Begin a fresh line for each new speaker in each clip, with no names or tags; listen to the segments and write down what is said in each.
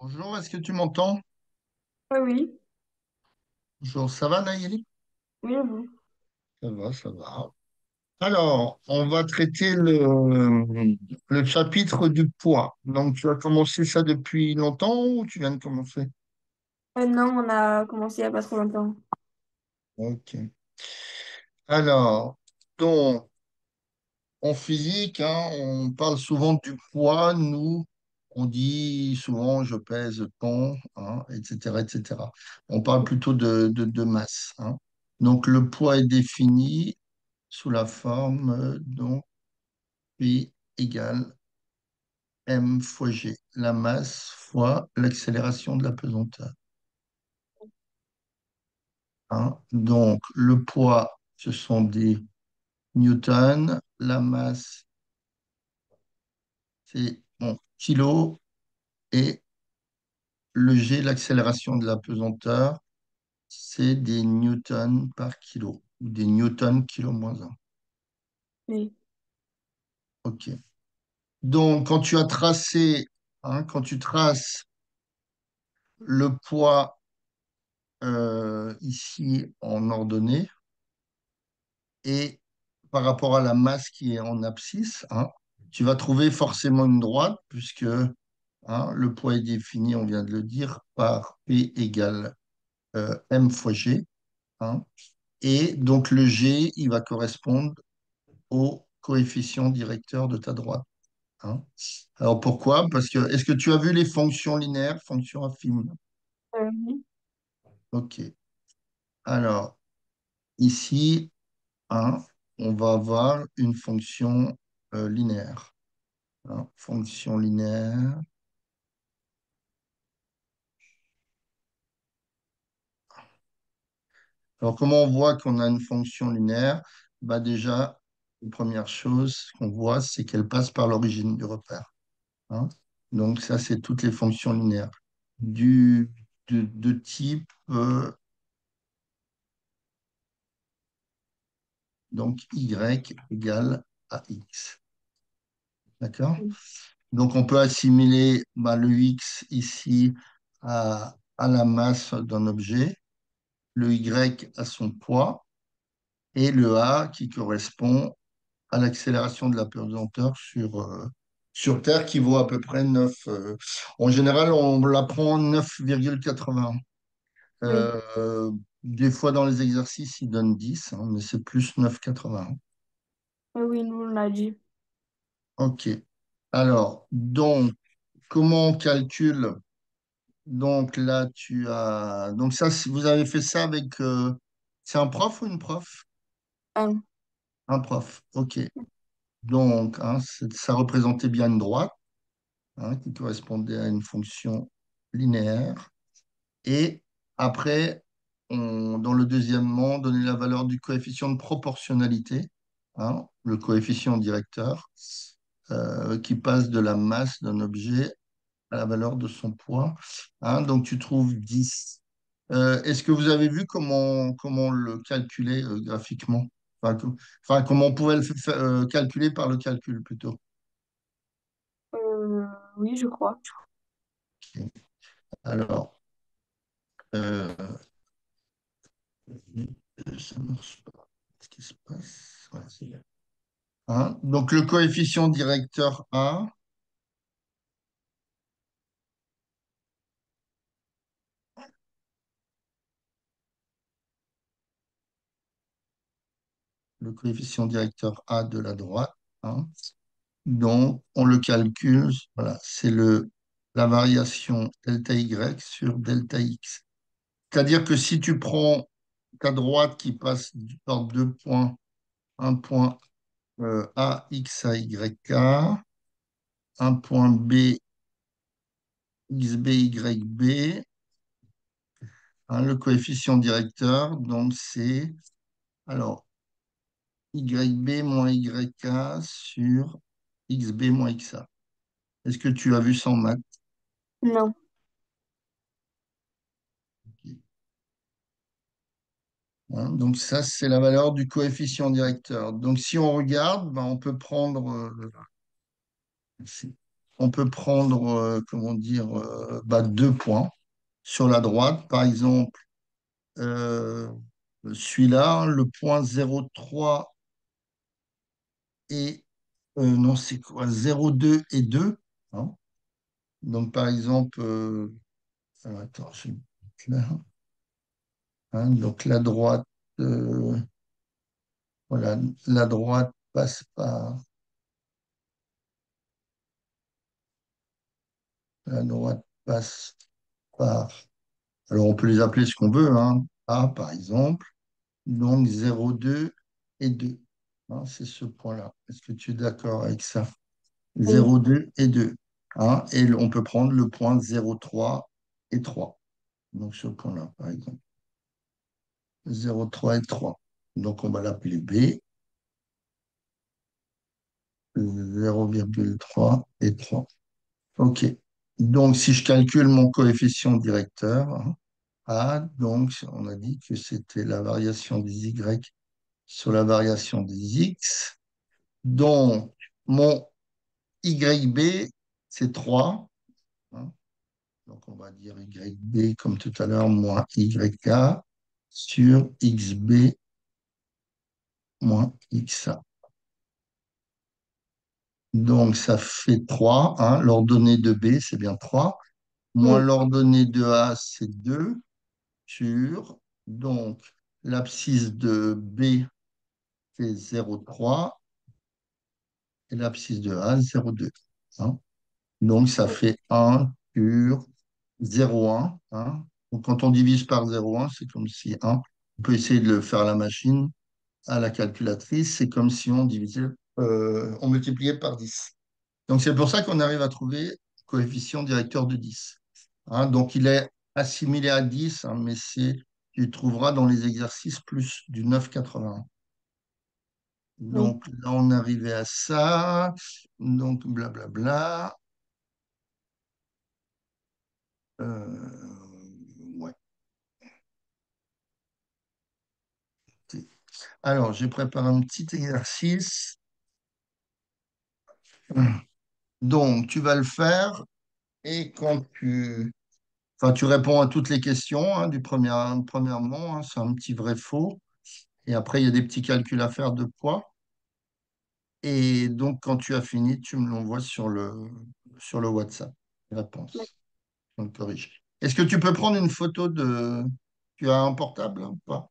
Bonjour, est-ce que tu m'entends?
Oui, oui,
Bonjour, ça va Naïli?
oui, oui.
Ça va, ça va. Alors, on va traiter le chapitre du poids. Donc, tu as commencé ça depuis longtemps ou tu viens de commencer?
Non, on a commencé il n'y a pas trop longtemps.
Ok. Alors, donc, en physique, hein, on parle souvent du poids. Nous, on dit souvent je pèse tant, hein, etc., etc. On parle plutôt de masse, hein. Donc, le poids est défini sous la forme P égale m fois g, la masse fois l'accélération de la pesanteur, hein. Donc, le poids, ce sont des newtons, la masse, c'est en kilos, et le g, l'accélération de la pesanteur, c'est des newtons par kilo, ou des newtons kilo moins un.
Oui,
OK. Donc, quand tu as tracé, hein, quand tu traces le poids ici en ordonnée, et par rapport à la masse qui est en abscisse, hein, tu vas trouver forcément une droite puisque hein, le poids est défini, on vient de le dire, par P égale M fois G, hein. Et donc le G, il va correspondre au coefficient directeur de ta droite, hein. Alors pourquoi? Parce que est-ce que tu as vu les fonctions linéaires, fonctions affines?
oui,
Ok. Alors ici, hein, on va avoir une fonction linéaire, hein. Fonction linéaire. Alors, comment on voit qu'on a une fonction linéaire? Bah déjà, la première chose qu'on voit, c'est qu'elle passe par l'origine du repère, hein. Donc, ça, c'est toutes les fonctions linéaires de type donc y égale à x. D'accord?
oui,
Donc, on peut assimiler bah, le x ici à la masse d'un objet, le y à son poids et le a qui correspond à l'accélération de la pesanteur sur Terre qui vaut à peu près 9. En général, on la prend 9,80.
oui,
Des fois, dans les exercices, ils donnent 10, hein, mais c'est plus 9,80.
oui, oui, nous on l'a dit.
OK. Alors, donc, comment on calcule? Donc là, tu as... Donc ça, si vous avez fait ça avec... C'est un prof ou une prof?
Un,
Un prof. OK. Donc, hein, ça représentait bien une droite, hein, qui correspondait à une fonction linéaire. Et après, dans le deuxièmement, on donnait la valeur du coefficient de proportionnalité, hein, le coefficient directeur, qui passe de la masse d'un objet à la valeur de son poids, hein. Donc, tu trouves 10. Est-ce que vous avez vu comment on le calculait graphiquement? Enfin, comment on pouvait le calculer par le calcul plutôt?
oui, je crois.
Ok. Alors, euh, ça marche pas. Qu'est-ce qui se passe? Ouais, c'est bien. Hein, donc, le coefficient directeur A, le coefficient directeur A de la droite, hein, donc on le calcule, voilà, c'est la variation delta Y sur delta X. C'est-à-dire que si tu prends ta droite qui passe par deux points, un point A, X, A, Y, K, un point B, X, B, Y, B, hein, le coefficient directeur, donc c'est alors YB moins YK sur XB moins XA. Est-ce que tu as vu ça en maths?
Non.
Hein, donc ça, c'est la valeur du coefficient directeur. Donc si on regarde, ben, on peut prendre... ici. on peut prendre, comment dire, bah, 2 points sur la droite. Par exemple, euh, celui-là, le point 0,3 et, non, c'est quoi? 0,2 et 2, hein. Donc, par exemple, alors, attends, je vais mettre là, hein. Donc, euh, voilà, la droite passe par, la droite passe par, alors on peut les appeler ce qu'on veut, hein. A, par exemple. Donc 0,2 et 2, hein, c'est ce point-là. Est-ce que tu es d'accord avec ça?
Oui,
0,2 et 2, hein, et on peut prendre le point 0,3 et 3. Donc ce point-là, par exemple. 0,3 et 3. Donc on va l'appeler B. 0,3 et 3. OK. Donc si je calcule mon coefficient directeur, hein, A, donc on a dit que c'était la variation des Y sur la variation des X. Donc, mon YB, c'est 3, hein. Donc, on va dire YB comme tout à l'heure, moins YA sur XB moins XA. Donc, ça fait 3, hein. L'ordonnée de B, c'est bien 3. Moins
oui,
l'ordonnée de A, c'est 2 sur. Donc, l'abscisse de B fait 0,3 et l'abscisse de A, 0,2, hein. Donc, ça fait 1 sur 0,1, hein. Donc, quand on divise par 0,1, c'est comme si 1, on peut essayer de le faire à la machine, à la calculatrice, c'est comme si on divisait, on multipliait par 10. Donc, c'est pour ça qu'on arrive à trouver le coefficient directeur de 10, hein. Donc, il est assimilé à 10, hein, mais tu trouveras dans les exercices plus du 9,81.
oui.
Donc, là, on arrivait à ça. Donc, blablabla. Ouais. Alors, j'ai préparé un petit exercice. Donc, tu vas le faire et enfin, tu réponds à toutes les questions, hein, premièrement, hein, c'est un petit vrai-faux. Et après, il y a des petits calculs à faire de poids. Et donc, quand tu as fini, tu me l'envoies sur le WhatsApp. Réponse. On le corrige. Est-ce que tu peux prendre une photo de... Tu as un portable, hein, ou pas?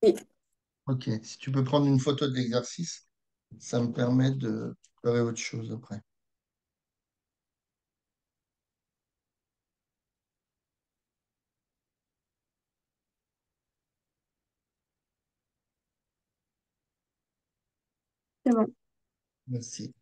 Oui,
Ok. Si tu peux prendre une photo de l'exercice, ça me permet de faire autre chose après.
c'est bon.
Merci.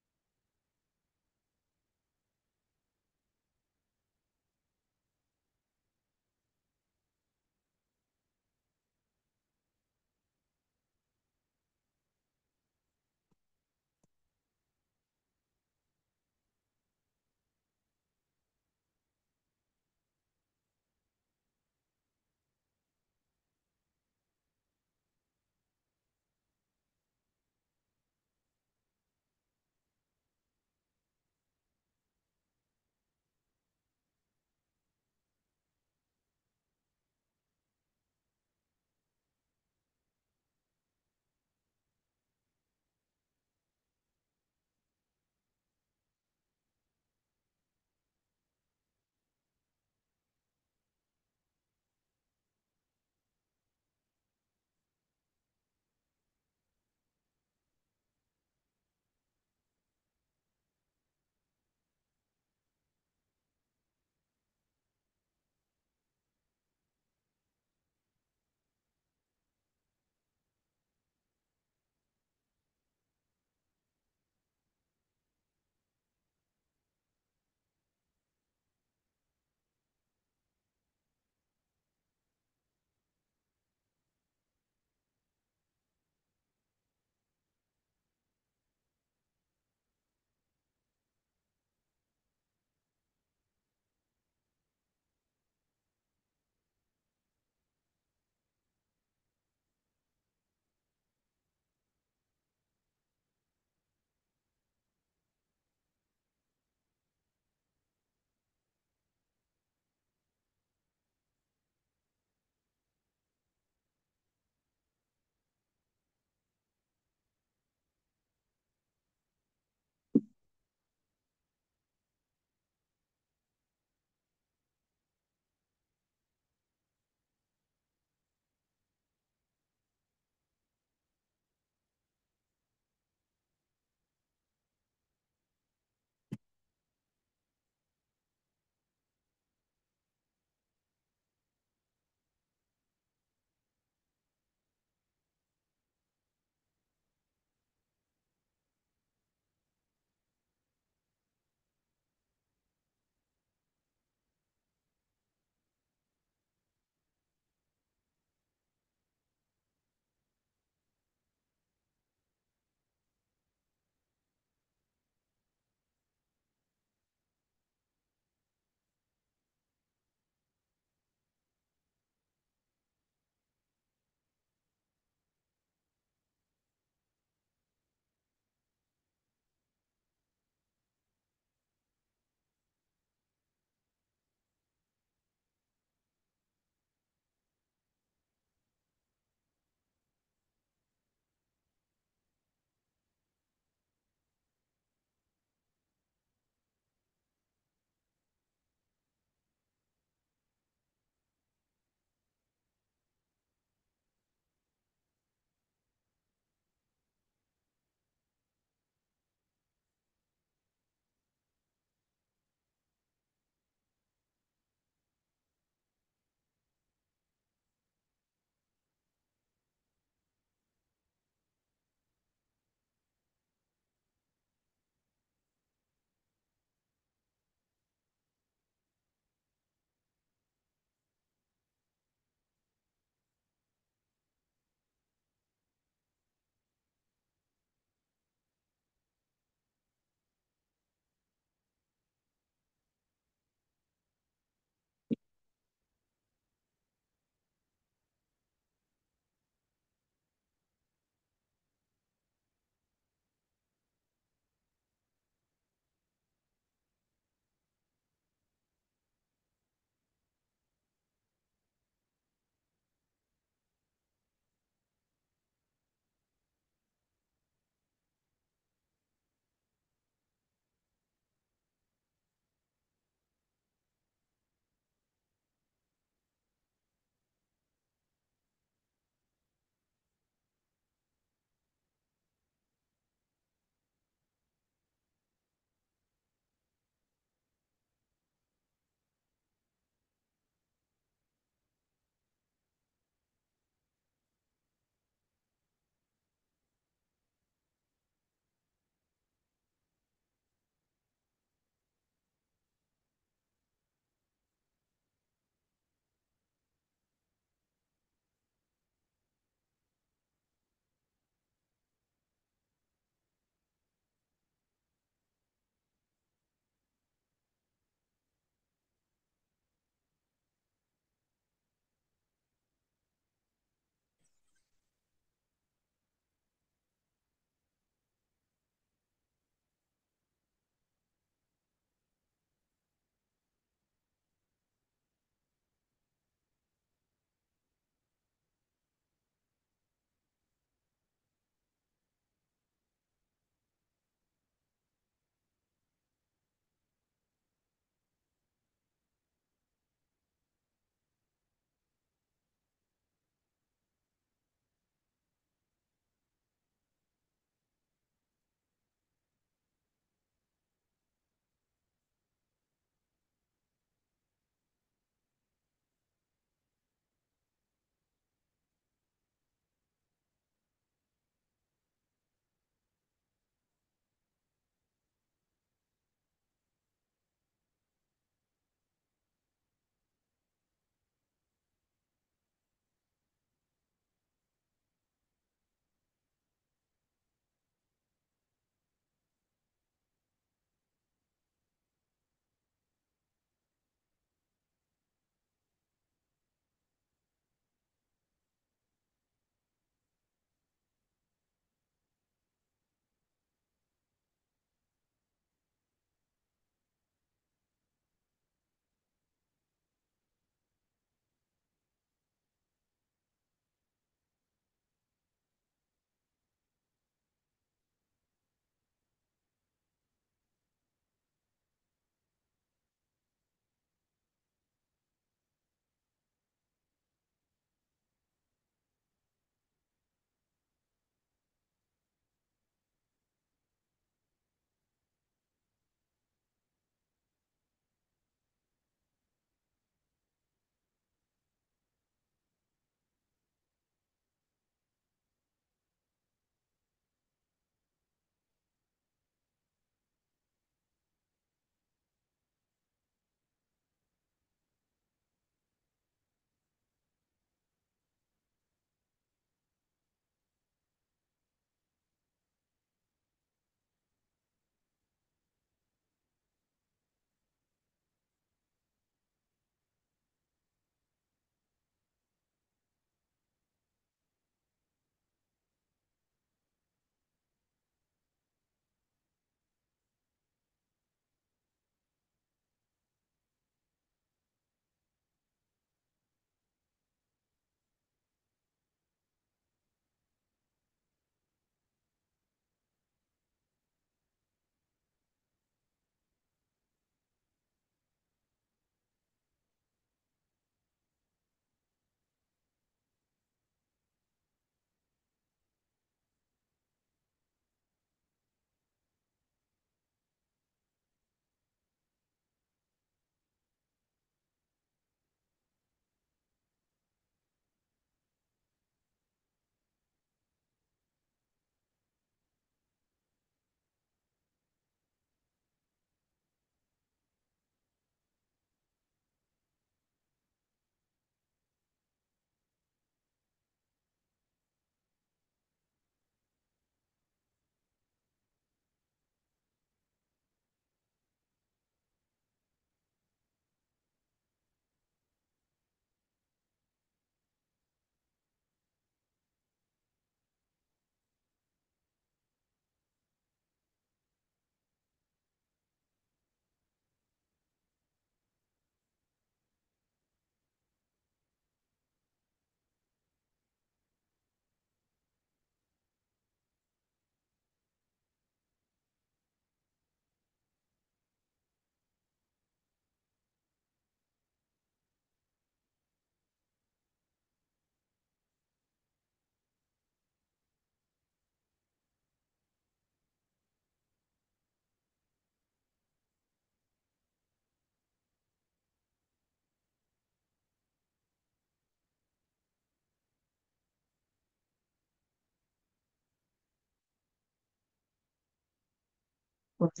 Ok.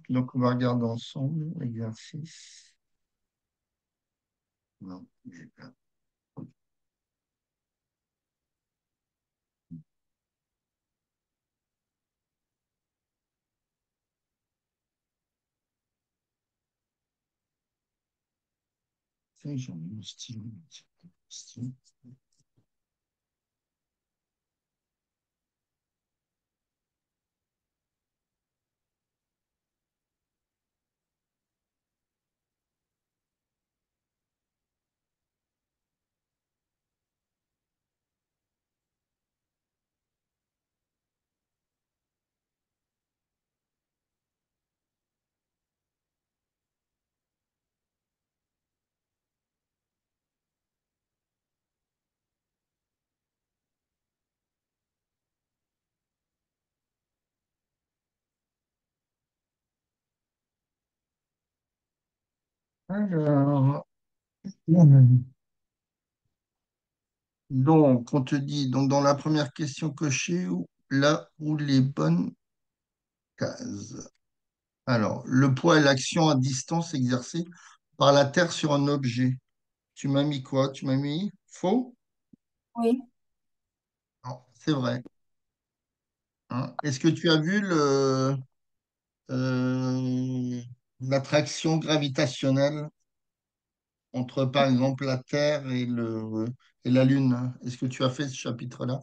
Donc, on va regarder ensemble l'exercice. Non, j'ai pas. Ça, j'en ai mon stylo. Stylo. Alors, donc, on te dit, donc dans la première question cochée, là où les bonnes cases. Alors, le poids et l'action à distance exercée par la Terre sur un objet. Tu m'as mis quoi? Tu m'as mis faux?
Oui,
Non, c'est vrai. Hein. Est-ce que tu as vu euh, l'attraction gravitationnelle entre, par exemple, la Terre et la Lune? Est-ce que tu as fait ce chapitre-là?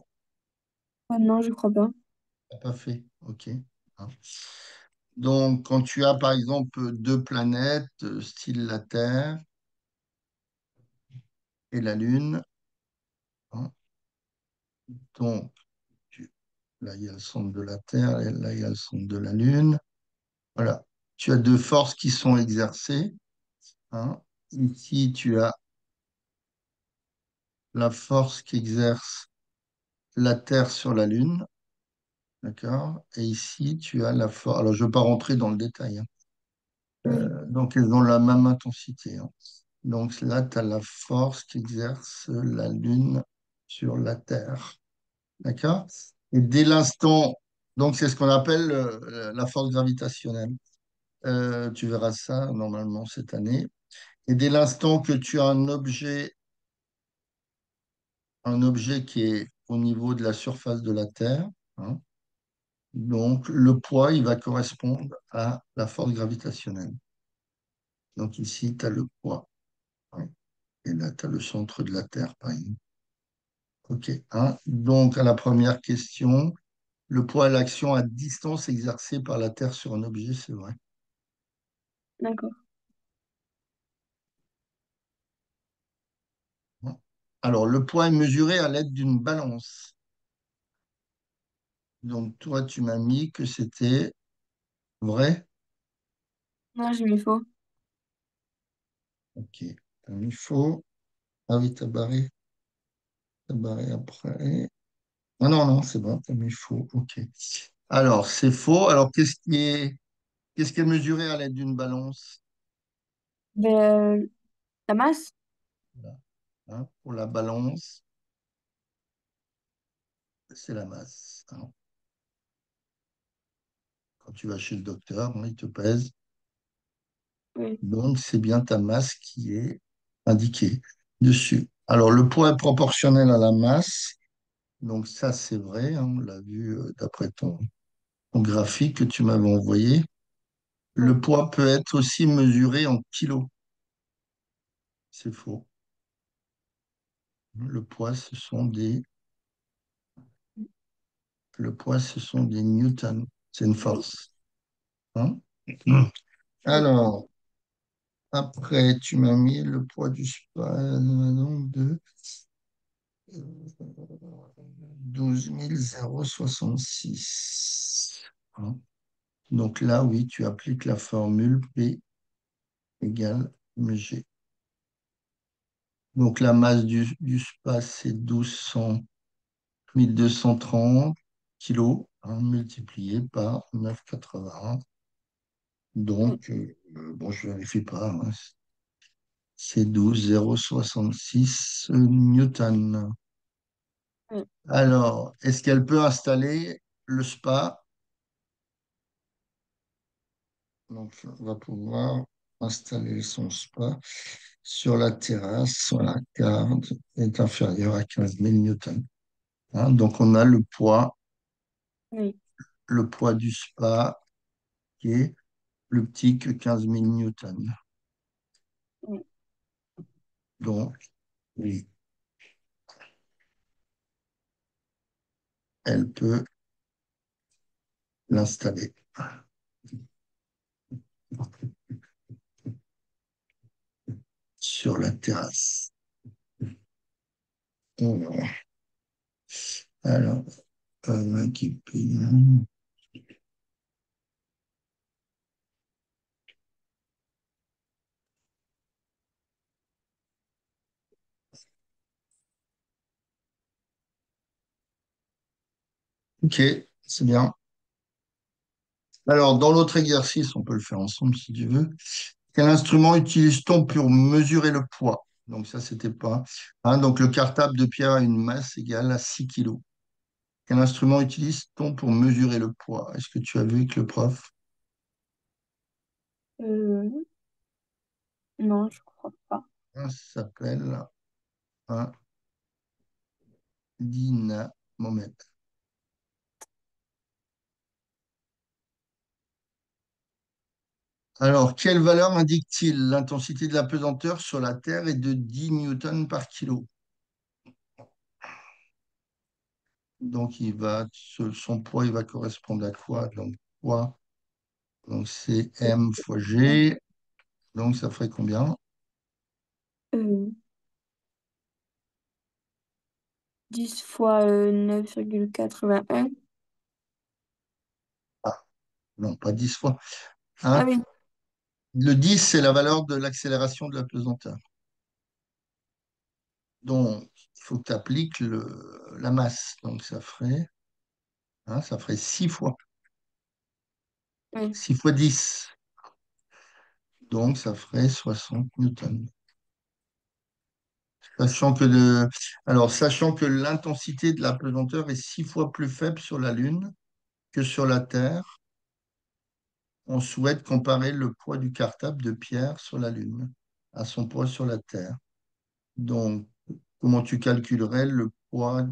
non, je crois pas.
T'as pas fait. OK. Hein. Donc, quand tu as, par exemple, deux planètes, style la Terre et la Lune, hein, donc, là, il y a le centre de la Terre et là, il y a le centre de la Lune. Voilà. Tu as deux forces qui sont exercées. Hein. Ici, tu as la force qu'exerce la Terre sur la Lune. D'accord? Et ici, tu as la force. Alors, je ne veux pas rentrer dans le détail. Hein.
Oui,
Donc, elles ont la même intensité. Hein. Donc, là, tu as la force qu'exerce la Lune sur la Terre. D'accord? Et dès l'instant, donc, c'est ce qu'on appelle la force gravitationnelle. Tu verras ça normalement cette année. Et dès l'instant que tu as un objet qui est au niveau de la surface de la Terre, hein, donc le poids, il va correspondre à la force gravitationnelle. Donc ici, tu as le poids. Hein, et là, tu as le centre de la Terre, par exemple. OK. Hein. Donc, à la première question, le poids est l'action à distance exercée par la Terre sur un objet, c'est vrai.
d'accord.
Hein. Alors, le poids est mesuré à l'aide d'une balance. Donc, toi, tu m'as mis que c'était vrai.
Non, j'ai mis faux.
OK. T'as mis faux. Ah oui, t'as barré après. Ah non, non, c'est bon, t'as mis faux. OK. Alors, c'est faux. Alors, qu'est-ce qui est mesuré à l'aide d'une balance?
Ben, la masse?
Voilà. Hein, pour la balance, c'est la masse. Hein. Quand tu vas chez le docteur, hein, il te pèse.
Oui,
Donc, c'est bien ta masse qui est indiquée dessus. Alors, le poids est proportionnel à la masse. Donc, ça, c'est vrai. Hein, on l'a vu d'après ton graphique que tu m'avais envoyé.
oui,
Le poids peut être aussi mesuré en kilos. C'est faux. Le poids, le poids, ce sont des newtons. C'est une
oui,
force. Hein.
oui,
Alors, après, tu m'as mis le poids du donc de 12 066. Hein. Donc là, oui, tu appliques la formule P égale mg. Donc la masse du space, c'est 1230 kilos, hein, multiplié par 9,81.
oui,
Donc, bon, je ne vérifie pas, hein, c'est 12 066 newtons.
oui.
Alors, est-ce qu'elle peut installer le spa? Donc, on va pouvoir installer son spa sur la terrasse. Voilà, garde est inférieur à 15 000 newtons. Hein, donc, on a
Oui,
le poids du spa qui est plus petit que 15 000 newtons.
oui,
Donc, oui, elle peut l'installer sur la terrasse. Voilà. Alors, Wikipédia. Ok, c'est bien. Alors, dans l'autre exercice, on peut le faire ensemble si tu veux. Quel instrument utilise-t-on pour mesurer le poids? Donc ça, c'était pas. Hein, donc le cartable de pierre a une masse égale à 6 kilos. Quel instrument utilise-t-on pour mesurer le poids? Est-ce que tu as vu avec le prof?
Euh, non, je crois pas.
Ça s'appelle un dynamomètre. Alors, quelle valeur indique-t-il? L'intensité de la pesanteur sur la Terre est de 10 newtons par kilo. Donc, son poids, il va correspondre à quoi? Donc, poids, donc c'est M fois G. Donc, ça ferait combien?
Euh, 10 fois 9,81.
Ah, non, pas 10 fois.
Ah
Hein?
oui,
Le 10, c'est la valeur de l'accélération de la pesanteur. Donc, il faut que tu appliques la masse. Donc, ça ferait 6 fois.
oui,
6 fois 10. Donc, ça ferait 60 newtons. Sachant que sachant que l'intensité de la pesanteur est 6 fois plus faible sur la Lune que sur la Terre, on souhaite comparer le poids du cartable de Pierre sur la Lune à son poids sur la Terre. Donc, comment tu calculerais le poids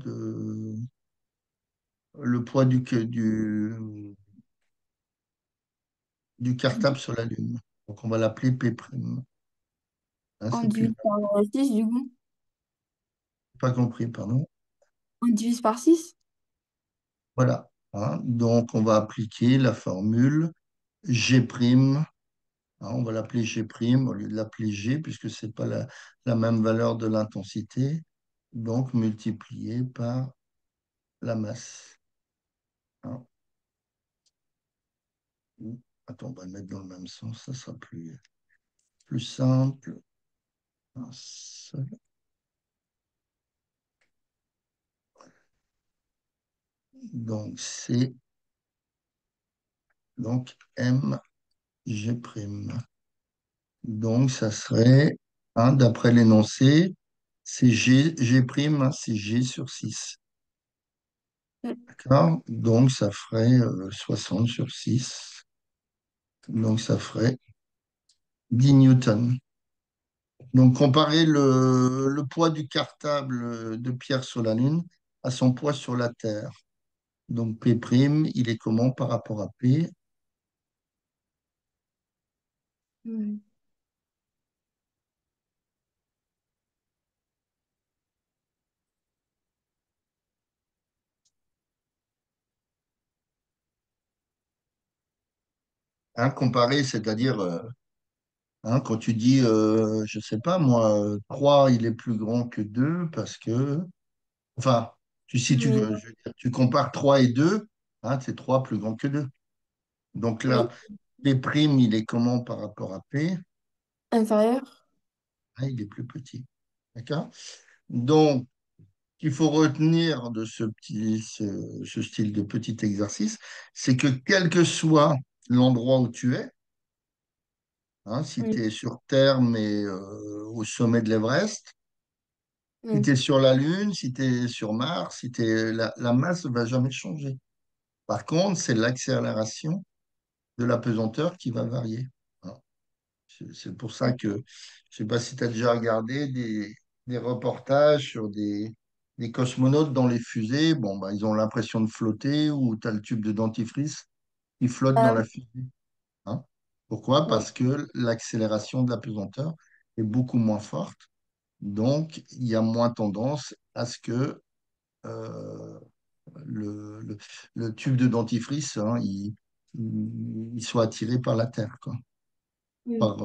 du cartable sur la Lune? Donc, on va l'appeler P'. Hein,
on
c'est plus
divise par 6 du coup.
pas compris, pardon.
On divise par 6.
Voilà. Hein, donc, on va appliquer la formule G'. On va l'appeler G' au lieu de l'appeler G, puisque ce n'est pas la même valeur de l'intensité. Donc, multiplié par la masse. Hein. Attends, on va le mettre dans le même sens, ça sera plus simple. Un seul. Donc, c'est donc mg'. Donc, ça serait, d'après l'énoncé, c'est G', c'est G sur 6. D'accord? Donc, ça ferait 60 sur 6. Donc, ça ferait 10 newtons. Donc, comparer le poids du cartable de Pierre sur la Lune à son poids sur la Terre. Donc, P', il est comment par rapport à P? Comparer, c'est-à-dire, quand tu dis, je sais pas, moi, 3 il est plus grand que 2 parce que, enfin, si tu,
Oui,
je veux dire, tu compares 3 et 2, c'est 3 plus grand que 2. Donc là,
oui,
P', il est comment par rapport à P?
inférieur.
Il est plus petit. D'accord? Donc, qu'il faut retenir de ce style de petit exercice, c'est que quel que soit l'endroit où tu es, si
Oui,
tu es sur Terre, mais au sommet de l'Everest, si tu
oui,
es sur la Lune, si tu es sur Mars, la masse ne va jamais changer. Par contre, c'est l'accélération de la pesanteur qui va varier. Voilà. C'est pour ça que, je sais pas si tu as déjà regardé des reportages sur des cosmonautes dans les fusées. Bon, bah, ils ont l'impression de flotter ou tu as le tube de dentifrice qui flotte dans
Ah
la
oui,
fusée. Hein. Pourquoi?
oui,
Parce que l'accélération de la pesanteur est beaucoup moins forte. Donc, il y a moins tendance à ce que euh, le, le- le tube de dentifrice, hein, il soit attiré par la Terre, quoi.
oui,
Par,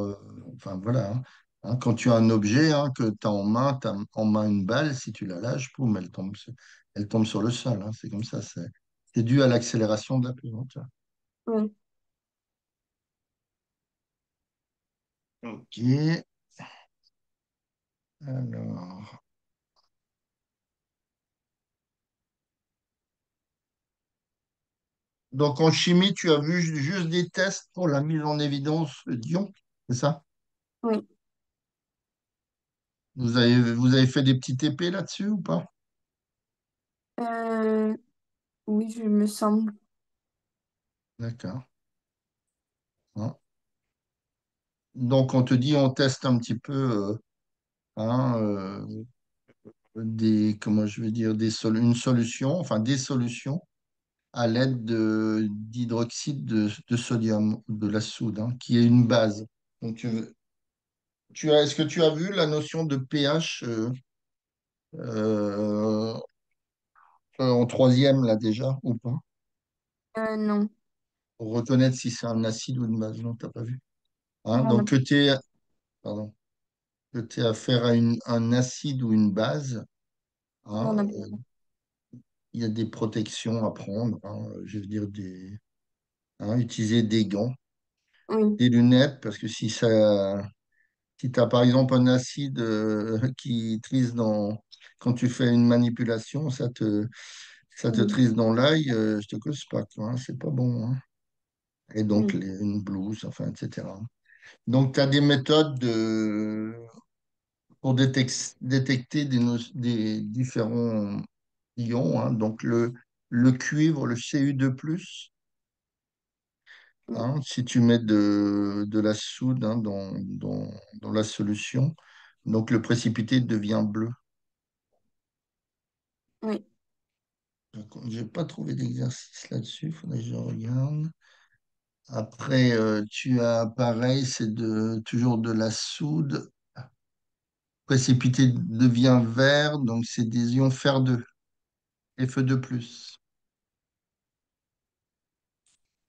enfin, voilà. Hein. Hein, quand tu as un objet que tu as en main, tu as en main une balle, si tu la lâches, boum, elle tombe sur le sol. Hein. C'est comme ça. C'est dû à l'accélération de la pesanteur.
oui.
Ok. Alors. Donc en chimie, tu as vu juste des tests pour la mise en évidence d'ions, c'est ça?
Oui.
Vous avez fait des petits TP là-dessus ou pas?
Euh, oui, je me semble.
D'accord. Hein. Donc on te dit, on teste un petit peu hein, comment je vais dire, une solution, enfin des solutions à l'aide d'hydroxyde de sodium, de la soude, hein, qui est une base. Donc est-ce que tu as vu la notion de pH euh, en troisième là déjà ou pas?
Non,
Pour reconnaître si c'est un acide ou une base. Non, t'as pas vu. Hein,
non,
donc
non,
pardon, que tu affaire à un acide ou une base, hein,
non,
il y a des protections à prendre. Hein, je veux dire utiliser des gants,
oui,
des lunettes, parce que si tu as par exemple un acide qui trisse quand tu fais une manipulation, ça te
oui,
trisse dans l'œil, je te cause pas, quoi, hein, c'est pas bon. Hein. Et donc
oui,
une blouse, enfin, etc. Donc, tu as des méthodes pour détecter des différents ions. Hein. Donc, le cuivre, le Cu2+,
oui,
hein, si tu mets de la soude hein, dans la solution, donc le précipité devient bleu.
oui.
Je n'ai pas trouvé d'exercice là-dessus, il faudrait que je regarde. Après, tu as pareil, c'est toujours de la soude. Précipité devient vert, donc c'est des ions fer 2, Fe2+.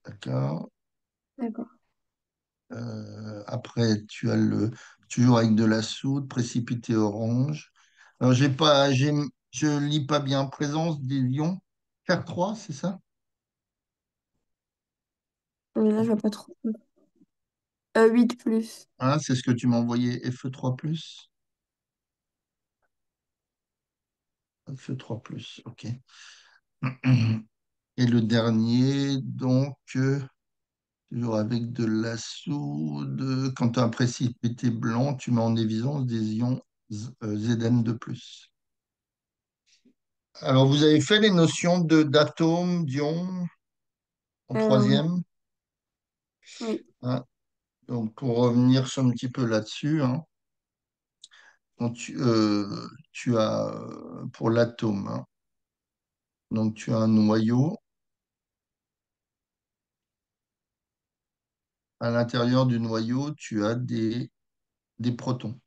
D'accord?
D'accord.
Après, tu as toujours avec de la soude, précipité orange. Alors, je lis pas bien. Présence des ions Fer3, c'est ça?
Là, je vois pas trop. 8 plus.
Hein, c'est ce que tu m'as envoyé, Fe3+. Fe3+, ok. Et le dernier, donc, toujours avec de la soude. Quand tu as un précipité blanc, tu mets en évidence des ions Zn2+. Alors, vous avez fait les notions d'atomes, d'ions en
Oui,
troisième.
oui,
Hein. Donc, pour revenir sur un petit peu là-dessus, hein, quand tu as, pour l'atome, hein, donc tu as un noyau. À l'intérieur du noyau, tu as des protons.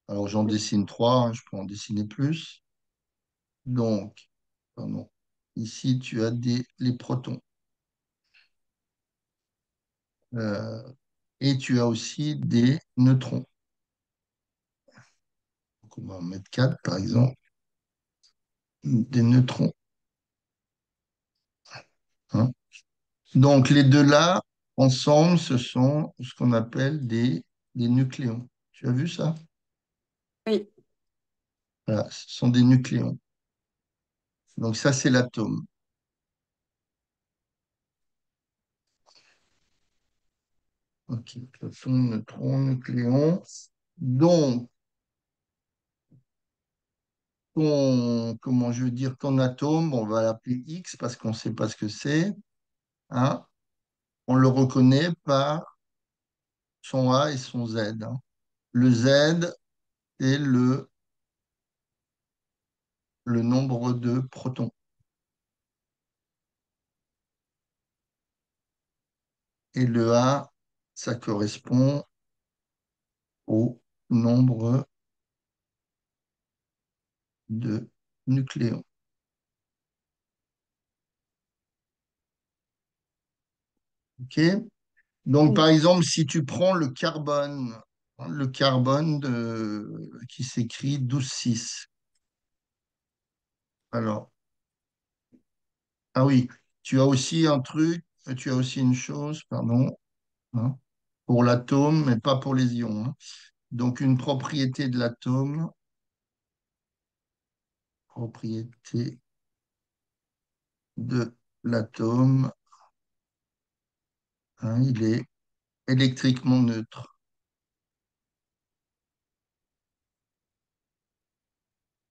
Alors, j'en
oui,
dessine trois, hein, je peux en dessiner plus. Donc, pardon, ici, tu as les protons. Euh, et tu as aussi des neutrons. Donc, on va en mettre quatre, par exemple. Des neutrons. Hein. Donc, les deux là, ensemble, ce sont ce qu'on appelle des nucléons. Tu as vu ça?
oui,
Voilà, ce sont des nucléons. Donc, ça, c'est l'atome. OK, proton, neutron, nucléon. Donc, comment je veux dire, ton atome, on va l'appeler X parce qu'on ne sait pas ce que c'est. Hein? on le reconnaît par son A et son Z, hein. Le Z est le nombre de protons. Et le A, ça correspond au nombre de nucléons. OK? Donc,
Oui.
par exemple, si tu prends hein, le carbone qui s'écrit 12,6. Alors, ah oui, tu as aussi un truc, tu as aussi une chose, pardon, hein, pour l'atome, mais pas pour les ions, hein. Donc, une propriété de l'atome, propriété de l'atome, hein, il est électriquement neutre.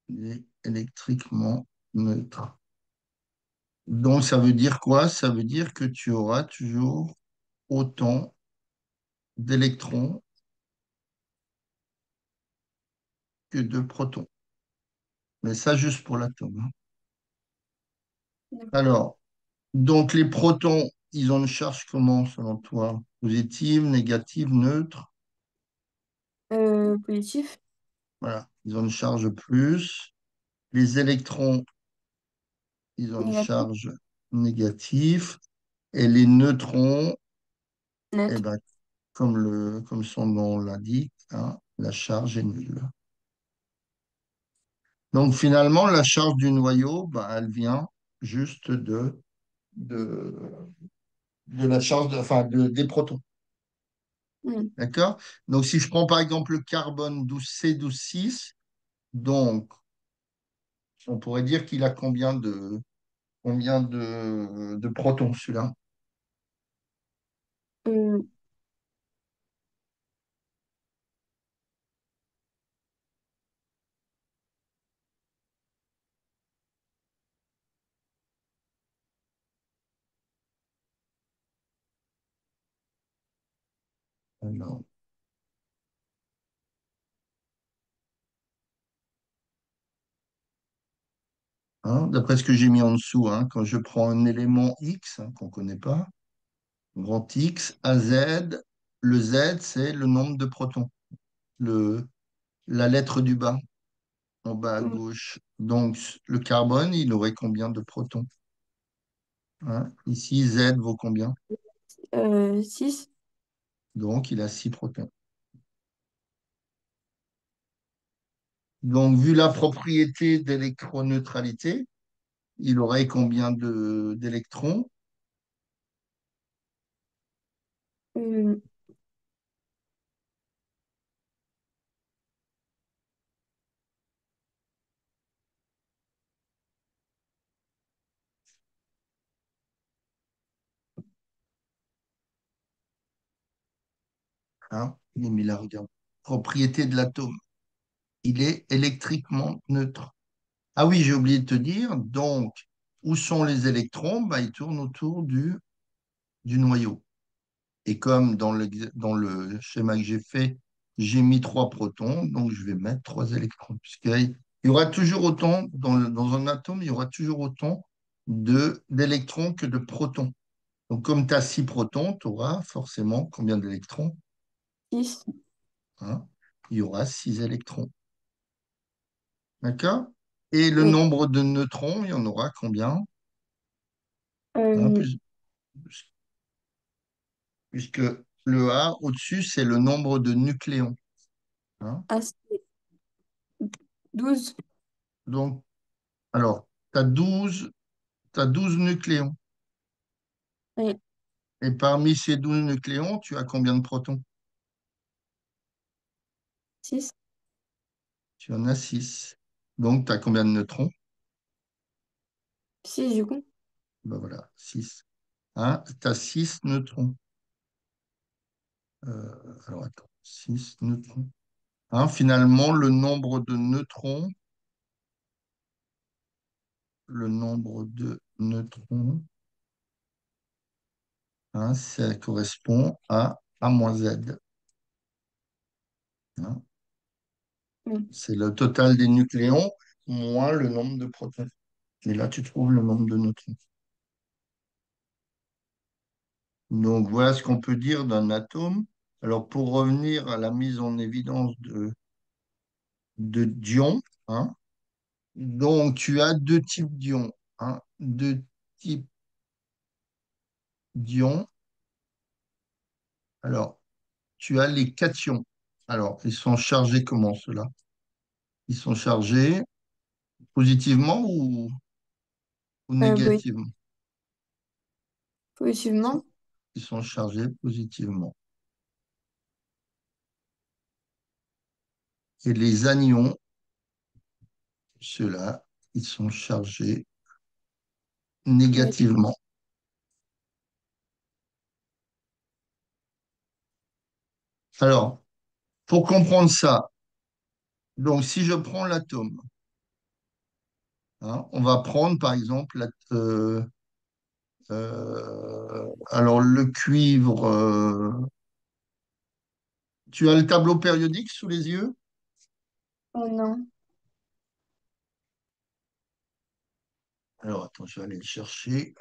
Il est électriquement neutre. Donc, ça veut dire quoi? Ça veut dire que tu auras toujours autant d'électrons que de protons. Mais ça, juste pour l'atome, hein.
D'accord.
Alors, donc les protons, ils ont une charge comment, selon toi? Positive, négative, neutre?
Positif,
Voilà, ils ont une charge plus. Les électrons, ils ont une
négatif,
charge négative. Et les neutrons, eh
neutre.
ben, comme son nom l'indique, hein, la charge est nulle. Donc finalement, la charge du noyau, ben, elle vient juste de, de la charge enfin, des protons.
Hmm.
D'accord? Donc si je prends par exemple le carbone 12C12,6, donc on pourrait dire qu'il a combien de protons celui-là?
Euh,
Alors, hein, d'après ce que j'ai mis en dessous, hein, quand je prends un élément X, hein, qu'on ne connaît pas, grand X, à Z, le Z, c'est le nombre de protons, la lettre du bas, en bas à
hmm.
gauche. Donc, le carbone, il aurait combien de protons? Hein? Ici, Z vaut combien?
6.
Donc, il a 6 protons. Donc, vu la propriété d'électroneutralité, il aurait combien d'électrons? Hein? Il est mis là, regarde. Propriété de l'atome. Il est électriquement neutre. Ah oui, j'ai oublié de te dire, donc, où sont les électrons? Bah, ils tournent autour du noyau. Et comme dans le schéma que j'ai fait, j'ai mis 3 protons, donc je vais mettre 3 électrons. Puisqu'il y aura toujours autant, dans un atome, il y aura toujours autant d'électrons que de protons. Donc, comme tu as 6 protons, tu auras forcément combien d'électrons?
6.
Hein? Il y aura 6 électrons. D'accord? Et le
Oui.
nombre de neutrons, il y en aura combien? Hein,
Euh,
puisque le A au-dessus, c'est le nombre de nucléons. Hein?
ah, c'est 12.
Donc, alors, tu as douze nucléons.
Oui.
Et parmi ces 12 nucléons, tu as combien de protons?
6.
Tu en as 6. Donc, tu as combien de neutrons?
6 du coup.
Ben voilà, 6. Hein? Tu as 6 neutrons. Alors, attends, 6 neutrons. Hein, finalement, le nombre de neutrons, hein, ça correspond à A moins Z. Hein.
Oui.
C'est le total des nucléons moins le nombre de protons. Et là, tu trouves le nombre de neutrons. Donc, voilà ce qu'on peut dire d'un atome. Alors, pour revenir à la mise en évidence de d'ions, hein, donc tu as deux types d'ions. Hein, deux types d'ions. Alors, tu as les cations. Alors, ils sont chargés comment ceux-là? Ils sont chargés positivement ou
Oui,
négativement?
positivement.
Ils sont chargés positivement. Et les anions, ceux-là, ils sont chargés
Négativement.
négativement. Alors, pour comprendre ça, donc si je prends l'atome, hein, on va prendre par exemple, alors le cuivre, tu as le tableau périodique sous les yeux?
Oh non.
Alors, attends, je vais aller le chercher.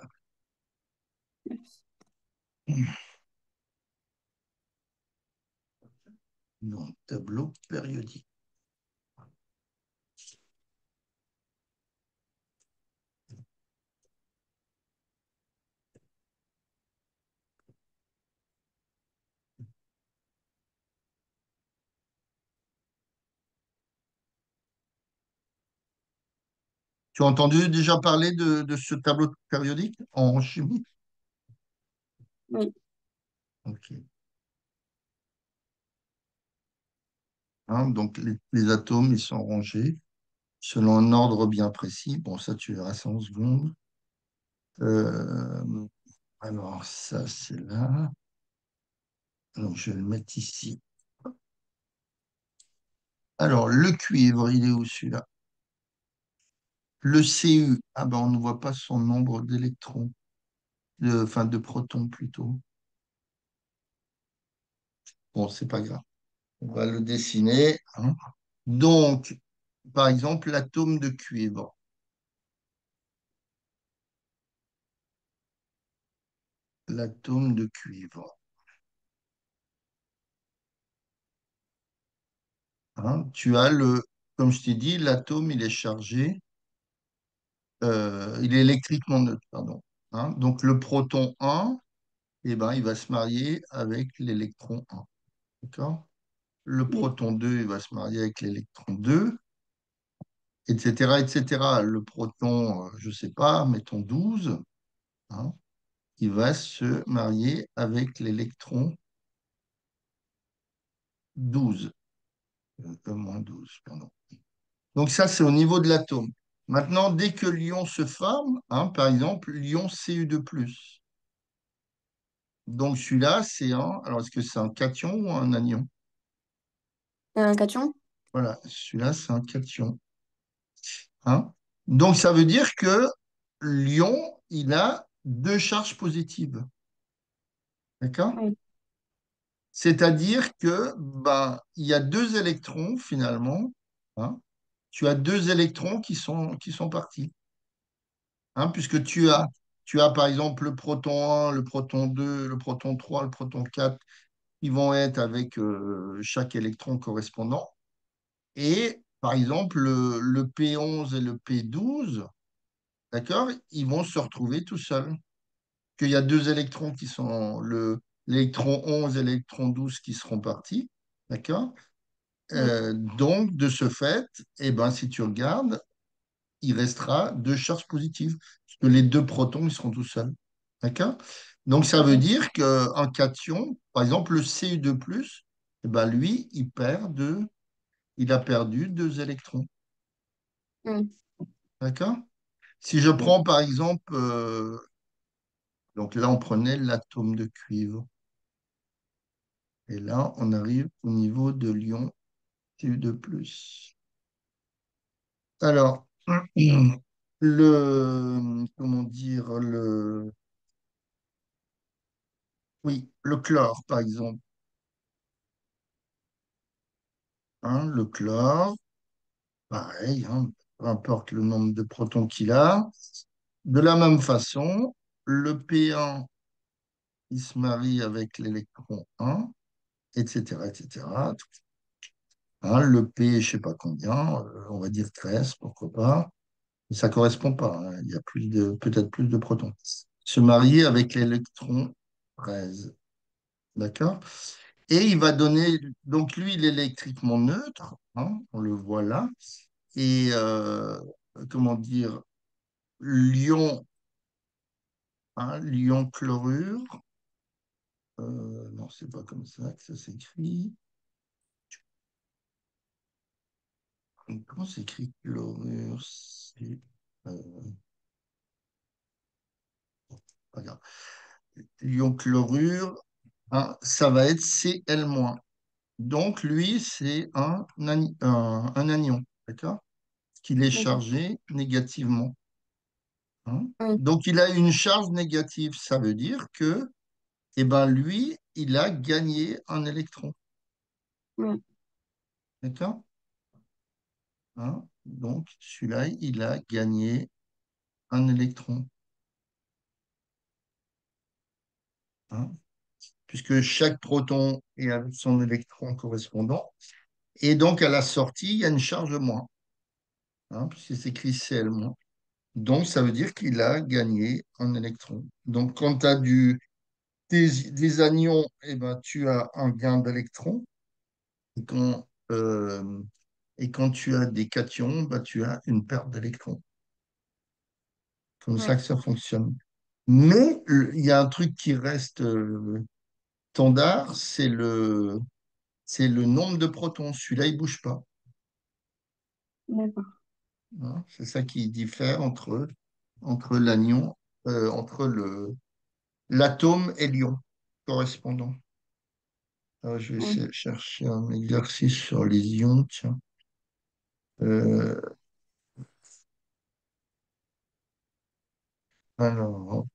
Donc, tableau périodique. Tu as entendu déjà parler de ce tableau périodique en chimie?
Oui.
Ok. Hein, donc, les atomes, ils sont rangés selon un ordre bien précis. Bon, ça, tu verras ça en seconde. Euh, alors, ça, c'est là. Donc, je vais le mettre ici. Alors, le cuivre, il est où celui-là? Le Cu, ah ben, on ne voit pas son nombre d'électrons, enfin de protons plutôt. Bon, c'est pas grave. On va le dessiner. Hein. Donc, par exemple, l'atome de cuivre. L'atome de cuivre. Hein. Tu as comme je t'ai dit, l'atome, il est chargé, il est électriquement neutre, pardon. Hein. Donc, le proton 1, eh ben, il va se marier avec l'électron 1. D'accord? Le
Oui.
proton 2, il va se marier avec l'électron 2, etc., etc. Le proton, je ne sais pas, mettons 12, hein, il va se marier avec l'électron 12, moins 12, pardon. Donc ça, c'est au niveau de l'atome. Maintenant, dès que l'ion se forme, hein, par exemple, l'ion Cu2+, donc celui-là, c'est un, alors est-ce que c'est un cation ou un anion?
Un cation?
Voilà, celui-là, c'est un cation. Hein. Donc ça veut dire que l'ion, il a deux charges positives. D'accord?
Oui.
C'est-à-dire que ben, il y a deux électrons finalement. Hein. Tu as deux électrons qui sont partis. Hein, puisque tu as par exemple le proton 1, le proton 2, le proton 3, le proton 4, ils vont être avec chaque électron correspondant. Et par exemple, le P11 et le P12, d'accord, ils vont se retrouver tout seuls. Qu'il y a deux électrons qui sont l'électron 11 et l'électron 12 qui seront partis. D'accord?
Oui.
Donc, de ce fait, eh ben, si tu regardes, il restera deux charges positives, parce que les deux protons, ils seront tout seuls. D'accord? Donc, ça veut
Ok.
dire qu'un cation, par exemple, le Cu2+, eh ben, lui, il a perdu deux électrons.
Oui.
D'accord? Si je
Oui.
prends, par exemple, donc là, on prenait l'atome de cuivre. Et là, on arrive au niveau de l'ion Cu2+. Alors, comment dire, Oui, le chlore, par exemple. Hein, le chlore, pareil, hein, peu importe le nombre de protons qu'il a. De la même façon, le P1, il se marie avec l'électron 1, etc., etc. Hein, le P, je sais pas combien, on va dire 13, pourquoi pas. Mais ça correspond pas, hein, il y a peut-être plus de protons. Se marier avec l'électron 13, d'accord? Et il va donner, donc lui, il est électriquement neutre, hein, on le voit là. Et comment dire, l'ion, hein, l'ion chlorure, non, c'est pas comme ça que ça s'écrit. Comment s'écrit chlorure? Euh, pas grave. L'ion chlorure, hein, ça va être Cl-. Donc, lui, c'est un anion, d'accord? Qu'il est
D'accord.
chargé négativement, hein.
Oui,
Donc, il a une charge négative. Ça veut dire que, eh ben, lui, il a gagné un électron,
oui,
d'accord? Hein. Donc, celui-là, il a gagné un électron, hein, puisque chaque proton est avec son électron correspondant. Et donc, à la sortie, il y a une charge moins, hein, puisque c'est écrit Cl-. Donc, ça veut dire qu'il a gagné un électron. Donc, quand tu as des anions, eh ben, tu as un gain d'électrons. Et quand tu as des cations, bah, tu as une perte d'électrons. Comme ça
oui,
que ça fonctionne. Mais il y a un truc qui reste standard, c'est le nombre de protons. Celui-là, il ne bouge pas,
d'accord.
hein. C'est ça qui diffère entre l'anion, entre l'atome et l'ion correspondant. Je vais
Oui.
essayer de chercher un exercice sur les ions, tiens. Euh, alors,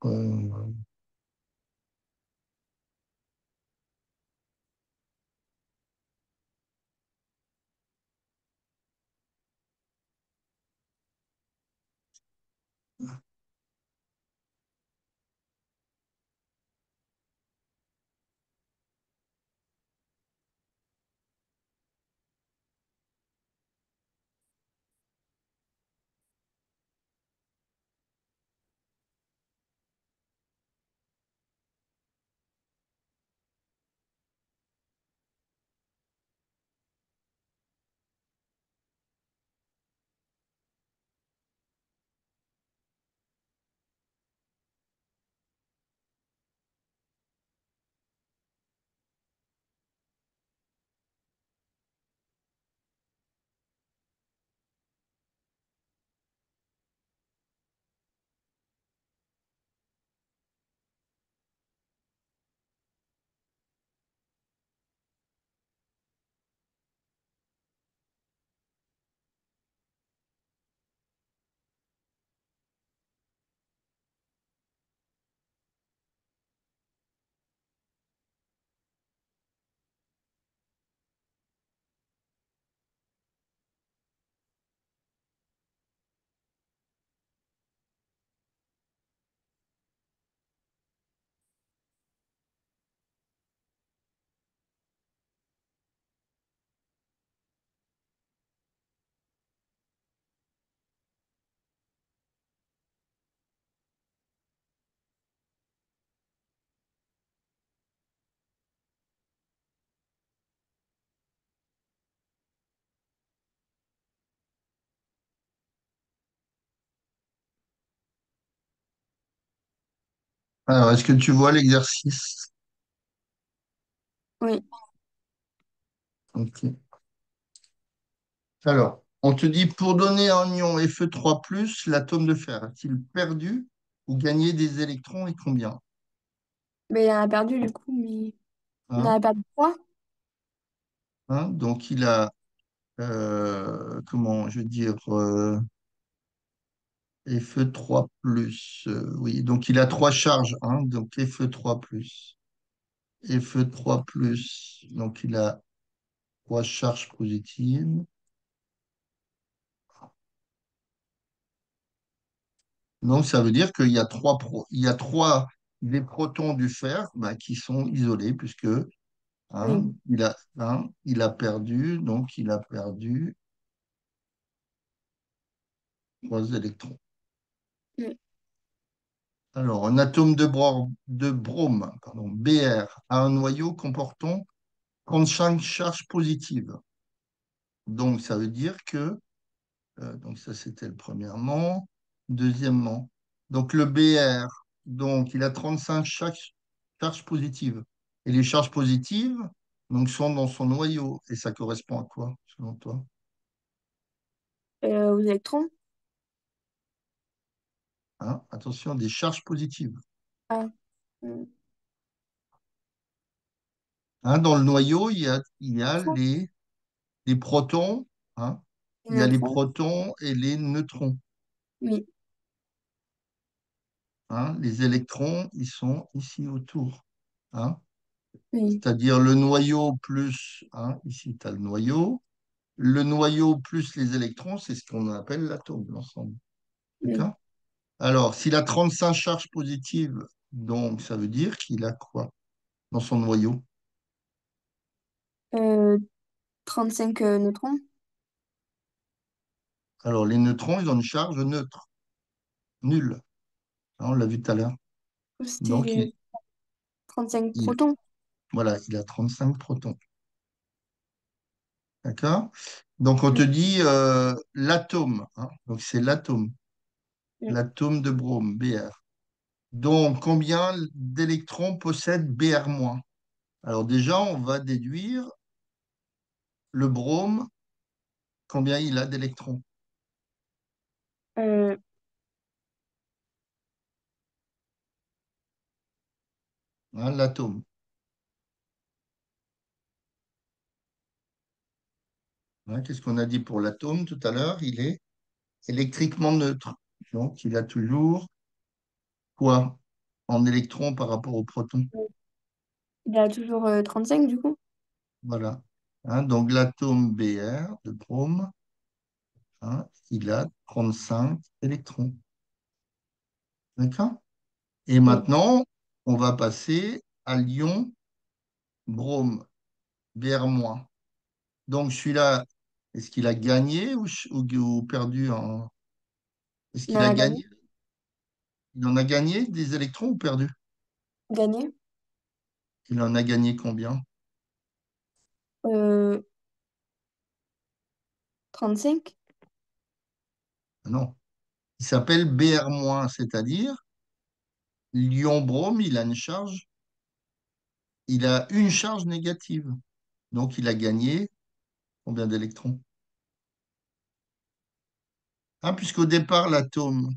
est-ce que tu vois l'exercice?
Oui.
Ok. Alors, on te dit pour donner un ion Fe3+, l'atome de fer a-t-il perdu ou gagné des électrons et combien?
Mais il en a perdu du coup, mais il en
Hein?
a perdu trois.
Hein. Donc, il a, comment je veux dire, Fe3+. Oui, donc il a trois charges, hein, donc Fe3+. Fe3+, donc il a trois charges positives. Donc ça veut dire qu'il y a il y a trois des protons du fer bah, qui sont isolés, puisque hein,
Oui.
il a perdu, donc il a perdu trois électrons.
Oui.
Alors, un atome de brome, pardon, Br, a un noyau comportant 35 charges positives. Donc, ça veut dire que, donc ça c'était le premièrement. Deuxièmement, donc le Br, donc il a 35 charges positives. Et les charges positives, donc, sont dans son noyau. Et ça correspond à quoi, selon toi?
Aux électrons?
Hein, attention, des charges positives.
Ah. Hmm.
Hein, dans le noyau, il y a
Électrons?
les protons, hein,
Les
il y a les
neutrons?
protons et les neutrons.
Oui.
Hein. Les électrons, ils sont ici autour. Hein.
Oui.
C'est-à-dire le noyau plus, hein, ici tu as le noyau. Le noyau plus les électrons, c'est ce qu'on appelle l'atome, l'ensemble.
Oui.
D'accord? Alors, s'il a 35 charges positives, donc ça veut dire qu'il a quoi dans son noyau?
Euh, 35 neutrons?
Alors, les neutrons, ils ont une charge neutre, nulle. Hein, on l'a vu tout à l'heure.
C'était
Donc,
les 35
il-
protons?
voilà, il a 35 protons. D'accord? Donc, on te
Oui.
dit l'atome. Hein. Donc, c'est l'atome.
Oui.
L'atome de brome, Br. Donc, combien d'électrons possède Br-? Alors, déjà, on va déduire le brome, combien il a d'électrons.
Euh,
Hein, l'atome. Hein, qu'est-ce qu'on a dit pour l'atome tout à l'heure? Il est électriquement neutre. Donc, il a toujours quoi en électrons par rapport aux protons?
il a toujours 35 du coup?
Voilà. Hein, donc, l'atome Br de brome, hein, il a 35 électrons. D'accord? Et
Oui.
maintenant, on va passer à l'ion brome, Br-. Donc, celui-là, est-ce qu'il a gagné ou perdu en... Est-ce
Il
qu'il
en
a
a
gagné?
gagné.
Il en a gagné des électrons ou perdu?
Gagné.
Il en a gagné combien?
Euh, 35?
Ah non. Il s'appelle Br-, c'est-à-dire l'ion brome, il a une charge négative. Donc, il a gagné combien d'électrons? Hein, puisqu'au départ, l'atome,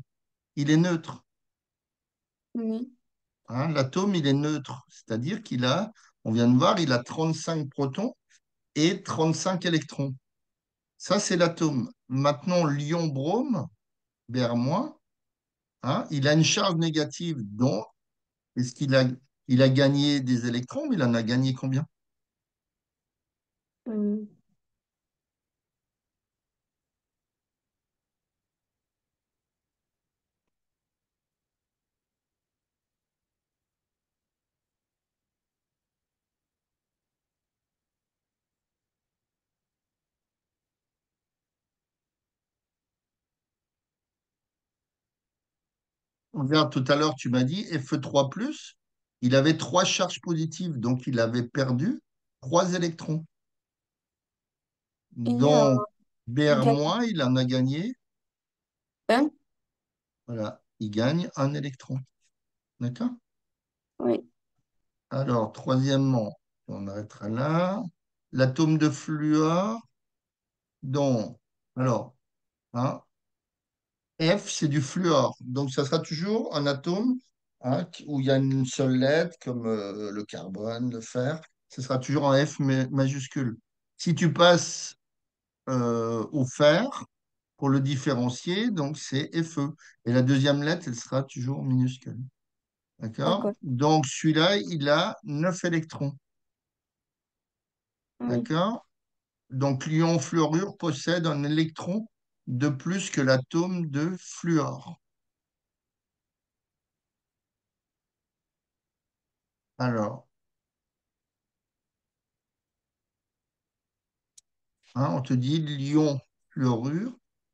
il est neutre.
Oui.
Hein, l'atome, il est neutre, c'est-à-dire on vient de voir, il a 35 protons et 35 électrons. Ça, c'est l'atome. Maintenant, l'ion brome, Br-, hein, il a une charge négative, donc est-ce il a gagné des électrons, mais il en a gagné combien?
Euh,
Regarde, tout à l'heure, tu m'as dit Fe3+, il avait trois charges positives, donc il avait perdu trois électrons.
et euh,
Donc,
il gagne
Br-, il en a gagné,
un?
voilà, il gagne un électron. D'accord?
Oui.
Alors, troisièmement, on arrêtera là. L'atome de fluor, donc, alors, hein, F, c'est du fluor. Donc, ça sera toujours un atome hein, où il y a une seule lettre, comme le carbone, le fer. Ce sera toujours un F majuscule. Si tu passes au fer, pour le différencier, donc c'est Fe. Et la deuxième lettre, elle sera toujours minuscule. D'accord?
D'accord.
Donc celui-là, il a 9 électrons.
Oui.
D'accord? Donc l'ion fluorure possède un électron de plus que l'atome de fluor. Alors, hein, on te dit l'ion fluorure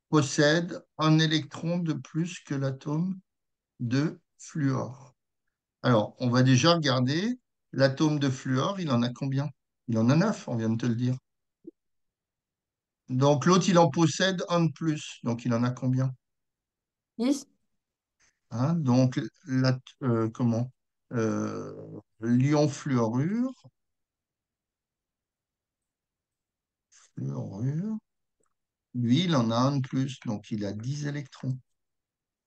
possède un électron de plus que l'atome de fluor. Alors, on va déjà regarder l'atome de fluor, il en a combien? Il en a 9, on vient de te le dire. Donc l'autre, il en possède un de plus, donc il en a combien?
10.
Hein, donc, comment? L'ion fluorure, lui, il en a un de plus, donc il a 10 électrons.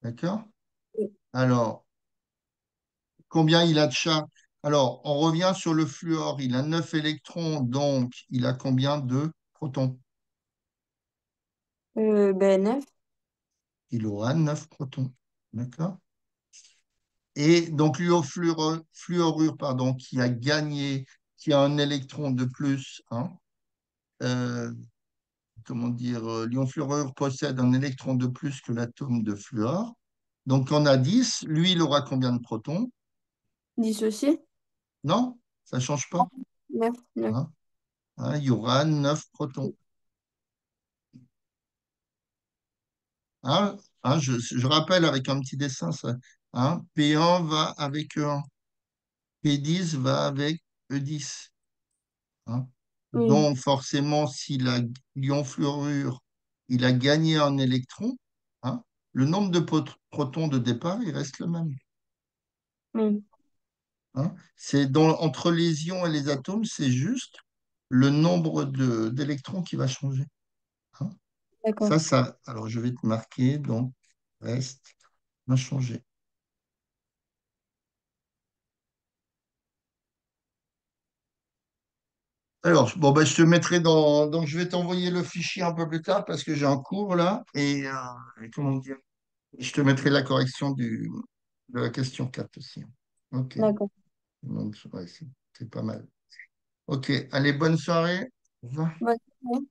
D'accord? Alors, combien il a de charge? Alors, on revient sur le fluor, il a 9 électrons, donc il a combien de protons?
Ben 9.
Il aura 9 protons. D'accord? Et donc l'ion fluorure, pardon, qui a gagné, qui a un électron de plus, hein, euh, comment dire, l'ion fluorure possède un électron de plus que l'atome de fluor. Donc on a 10. Lui, il aura combien de protons?
Dissocié.
Non, ça ne change pas.
9. 9.
Hein. Hein, il y aura 9 protons. Hein, hein, je rappelle avec un petit dessin ça. Hein, P1 va avec E1. P10 va avec E10. Hein.
Oui.
Donc, forcément, si l'ion fluorure, il a gagné un électron, hein, le nombre de protons de départ, il reste le même.
Oui.
Hein. Entre les ions et les atomes, c'est juste le nombre d'électrons qui va changer. Hein.
D'accord.
Alors je vais te marquer, donc, reste inchangé. Alors, bon, ben, je te mettrai donc, je vais t'envoyer le fichier un peu plus tard parce que j'ai un cours là. Et comment dire? Je te mettrai la correction de la question 4 aussi. OK.
D'accord.
Donc, ouais, c'est pas mal. OK. Allez, bonne soirée. Au revoir.
Bonne journée.